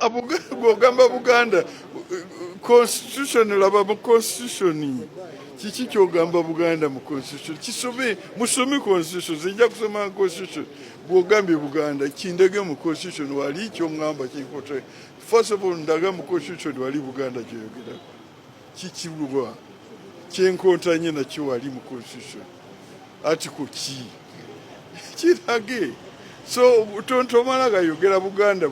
bw'ogamba Buganda constitution laba mu constitution kiki ky'ogamba Buganda mu constitution musome constitution zijja kusoma constitution bw'ogambye Buganda kindege mu constitution wali ky'oŋŋamba kikote first of all ndaga mu constitution wali Buganda gy'oyogera kikibulwa kyenkontanye nakyo wali mu constitution article ki kirage so tontomala gayogera Buganda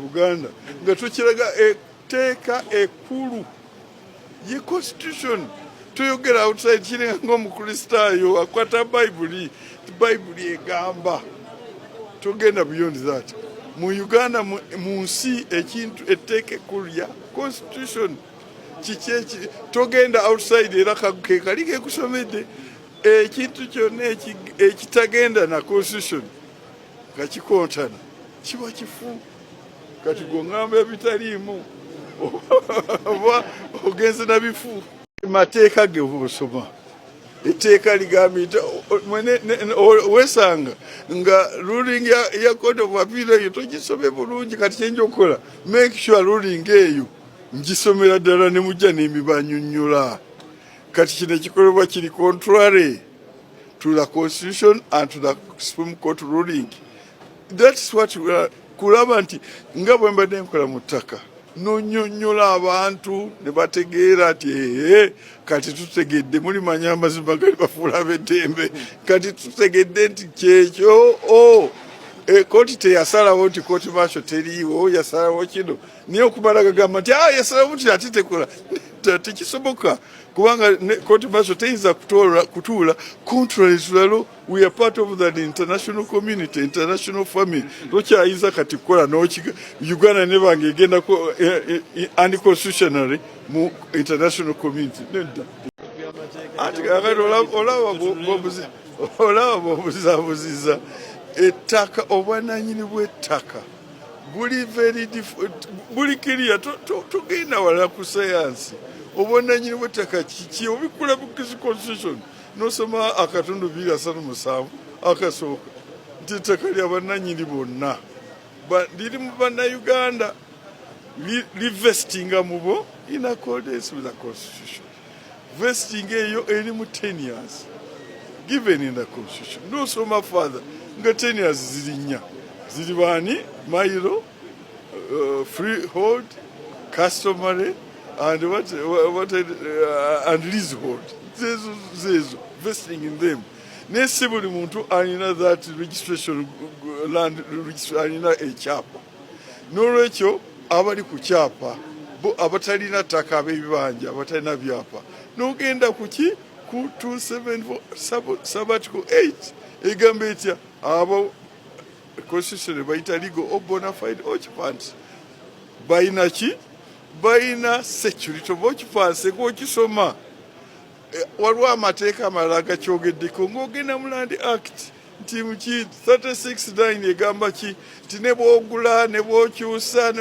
nga tukiraga etteeka ekkulu ye constitution toyogera outside kirenga ng'omukristaayo akwata bayibuli egamba togenda beyond that mu Uganda mu nsi ekintu etteeka ekkulu ya constitution kiki togenda outside era kali kekusomedde ekintu kyonna ekitagenda na constitution nga kikontana kiba kifu kati gongamba ebitaliimu oba ogenze na bifu mateeka ge bw'osoma etteeka ligambye wesanga nga ruling ya court of appeal eyo togisome bulungi kati kyenja okukola make sure ruling eyo ngisomera ddala ne mujja n'emibanyonnyola kati kino ekikolebwa kiri contrary to the constitution and to the Supreme Court ruling. That's what kulaba nti nga bwe mbadde nkola mu ttaka nonyonnyola abantu ne bategeera ati kati tutegedde mulimanya amazima gali bafuula ab'eddembe kati tutegedde nti kyekyo kooti teyasalawo nti kooti maasho teriiwo yasalawo kino naye okumala gagamba nti yasalawo nti ate tekola tekisoboka kubanga kooti maasho teyinza kutuula contrary to the law. We are part of the international community, international family. Tokyayinza kati kukola Uganda ne bange egenda unconstitutionally mu international community nedda ati kakati olaba bw'obuzaabuziza ettaka obwananyini bw'ettaka buli kiriya togenda wala ku sayansi obwananyini bw'ettaka kiki obikula mu constitution nosoma akatundu 237 akasooka nti ettaka lya bannanyini bonna liri mu bannayuganda livestinga mu bo in accordance with the constitution. Vesting eyo eri mu 10 years given in the constitution. Nosoma further nga 10 years ziri nnya ziri bani mailo freehold customary and and leasehold zezo vesting in them. Nesi buli muntu alina that registration land registration alina ekyapa n'olwekyo abali ku kyapa bo abatalina ttaka ab'ebibanja abatalina byapa n'ogenda kuki ku 274 sabbatical 8 egamba etya abo constitution bayita legal or bona fide occupants bayina ki bayina security of occupancy gwokisoma waliwo amateeka amalala gakyogeddeko ng'ogenda mu land act nti muki 36(9) egamba ki nti ne bw'ogula ne bw'okyusa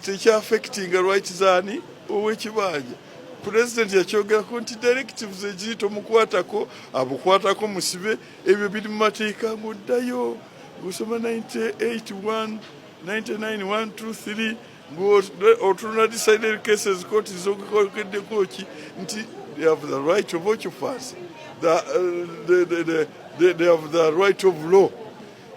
tekyaffectinga rights zaani ow'ekibanja. President yakyogerako nti directives egiri tomukwatako abukwatako musibe ebyo biri mu mateeka ng'oddayo ng'osoma 98(1), 99(1), 2), 3 ng'otunula decided cases kooti zogeddeko ki nti they have the right of occupancy, they have the right of law.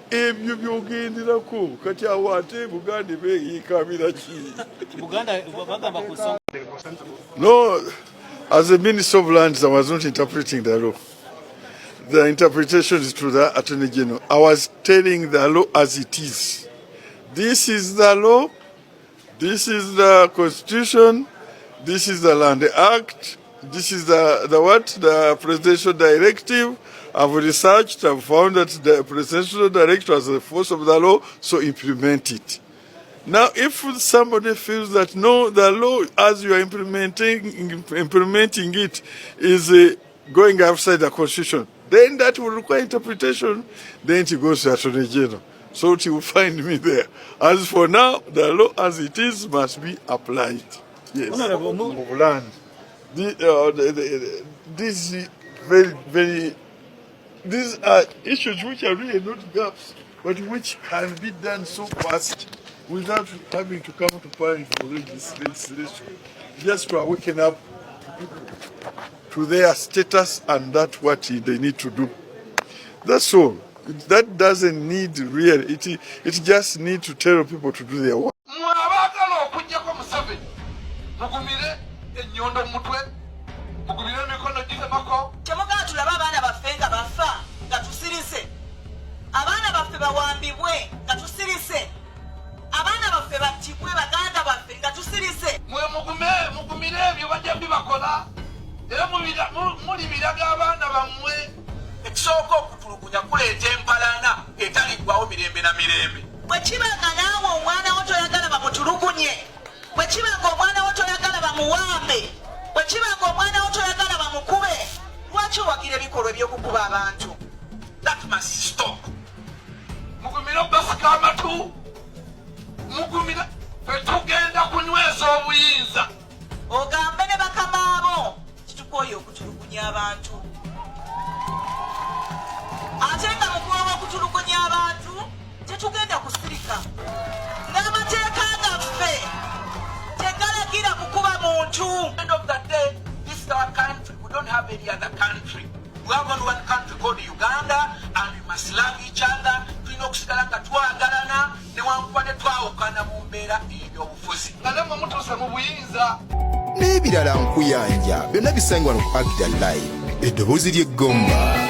Ebyo byogenderako kati awo ate Buganda beyikamira ki? No, as a Minister of Lands, I was not interpreting the law. The interpretation is to the Attorney General. I was telling the law as it is. This is the law, this is the Constitution, this is the Land Act, this is the Presidential Directive. I've researched, I've found that the Presidential Directive has the force of the law, so implement it. Now, if somebody feels that no, the law as you are implementing it is going outside the Constitution, then that will require interpretation. Then it goes to Attorney General. So you will find me there. As for now, the law as it is must be applied. Yes. Of land. This is very. These are issues which are really not gaps, but which can be done so fast without having to come to Parliament for legislation, just to awaken up to their status and that's what they need to do. That's all. That doesn't need really, it just needs to tell people to do their work. Abaana baffe bawambibwe nga tusirise, abaana baffe battibwe baganda baffe nga tusirise. Mugumire ebyo bajja bibakola era muli biraga abaana bammwe. Ekisooka okutulugunya kuleeta empalana etaliggwawo mirembe na mirembe. Bwe kibanga naawe omwana wo toyagala bamutulugunye, bwe kibanga omwana wo toyagala bamuwambe, bwe kibanga omwana wo toyagala bamukube, lwaki owagira ebikolwa ebyokukuba abantu? That must stop. Mugumira basika amatu, mugumira fetugenda kunyweza obuyinza. Ogambe ne bakama abo kitukoye okutulugunya abantu. Ate nga mukuwa okutulugunya abantu tetugenda kusirika. N'amateeka gaffe tegalagira kukuba muntu. End of the day, this is our country. We don't have any other country. We have only one country called Uganda, and we must love each other. Tulina okusigala nga twagalana newankubadde twawukana mu mbeera ey'obufuzi. Nga ne mutuuse mu buyinza. N'ebirala nkuyanja byonna bisangibwa ku Agda Live, eddoboozi ly'eggomba.